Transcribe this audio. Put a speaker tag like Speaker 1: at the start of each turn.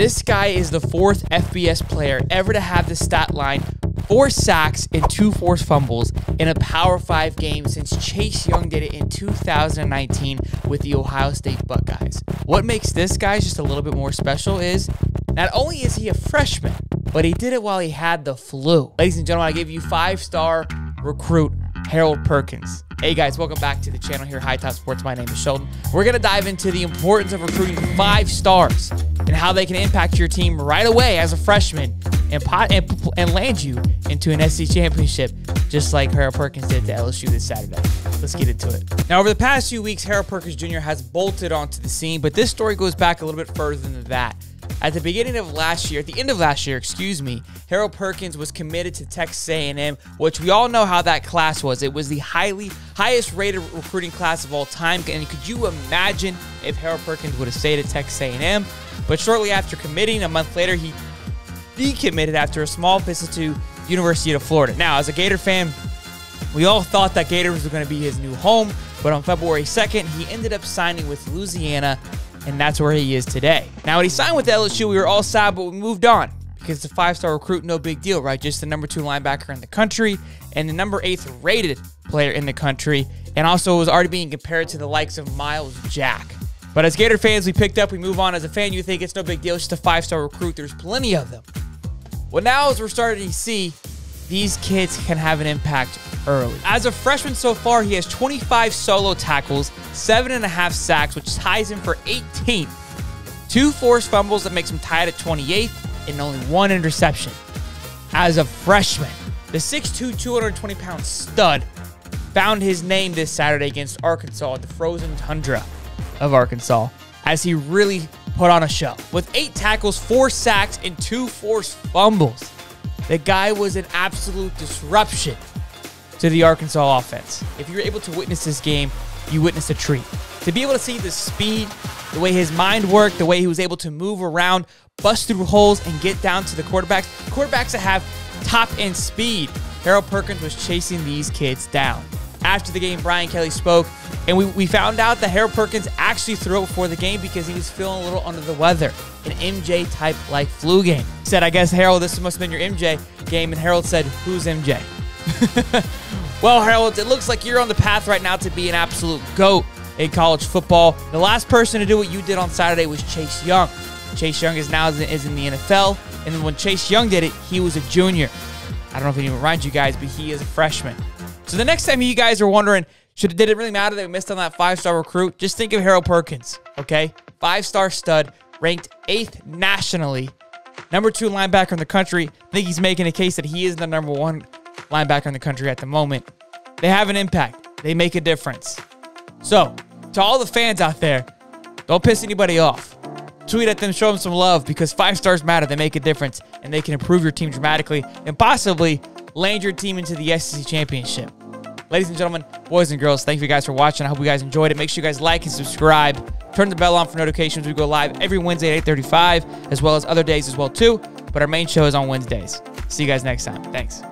Speaker 1: This guy is the 4th FBS player ever to have the stat line 4 sacks and 2 forced fumbles in a Power 5 game since Chase Young did it in 2019 with the Ohio State Buckeyes. What makes this guy just a little bit more special is not only is he a freshman, but he did it while he had the flu. Ladies and gentlemen, I give you 5-star recruit Harold Perkins. Hey guys, welcome back to the channel here, Hightop Sports. My name is Sheldon. We're going to dive into the importance of recruiting 5 stars and how they can impact your team right away as a freshman and land you into an SEC championship, just like Harold Perkins did to LSU this Saturday. Let's get into it. Now, over the past few weeks, Harold Perkins Jr. has bolted onto the scene, but this story goes back a little bit further than that. At the end of last year, Harold Perkins was committed to Texas A&M, which we all know how that class was. It was the highest rated recruiting class of all time. And could you imagine if Harold Perkins would have stayed at Texas A&M? But shortly after committing, a month later, he decommitted after a small visit to University of Florida. Now, as a Gator fan, we all thought that Gators was going to be his new home, but on February 2nd, he ended up signing with Louisiana, and that's where he is today. Now, when he signed with LSU, we were all sad, but we moved on because it's a 5-star recruit, no big deal, right? Just the number 2 linebacker in the country and the number 8th rated player in the country, and also was already being compared to the likes of Miles Jack. But as Gator fans, we picked up, we move on. As a fan, you think it's no big deal, it's just a 5-star recruit. There's plenty of them. Well, now as we're starting to see, these kids can have an impact early. As a freshman so far, he has 25 solo tackles, 7.5 sacks, which ties him for 18th. 2 forced fumbles that makes him tied at 28th, and only 1 interception. As a freshman, the 6'2", 220-pound stud found his name this Saturday against Arkansas at the frozen tundra of Arkansas, as he really put on a show. With 8 tackles, 4 sacks, and 2 forced fumbles, the guy was an absolute disruption to the Arkansas offense. If you're able to witness this game, you witnessed a treat. To be able to see the speed, the way his mind worked, the way he was able to move around, bust through holes, and get down to the quarterbacks that have top-end speed, Harold Perkins was chasing these kids down. After the game, Brian Kelly spoke, and we found out that Harold Perkins actually threw it before the game because he was feeling a little under the weather. An MJ-type like flu game. He said, I guess, Harold, this must have been your MJ game. And Harold said, who's MJ? Well, Harold, it looks like you're on the path right now to be an absolute GOAT in college football. The last person to do what you did on Saturday was Chase Young. Chase Young is in the NFL. And when Chase Young did it, he was a junior. I don't know if it even reminds you guys, but he is a freshman. So the next time you guys are wondering, did it really matter that we missed on that 5-star recruit? Just think of Harold Perkins, okay? 5-star stud, ranked 8th nationally, number 2 linebacker in the country. I think he's making a case that he is the number 1 linebacker in the country at the moment. They have an impact. They make a difference. So, to all the fans out there, don't piss anybody off. Tweet at them, show them some love, because 5 stars matter. They make a difference, and they can improve your team dramatically and possibly land your team into the SEC championship. Ladies and gentlemen, boys and girls, thank you guys for watching. I hope you guys enjoyed it. Make sure you guys like and subscribe. Turn the bell on for notifications. We go live every Wednesday at 8:35, as well as other days as well too. But our main show is on Wednesdays. See you guys next time. Thanks.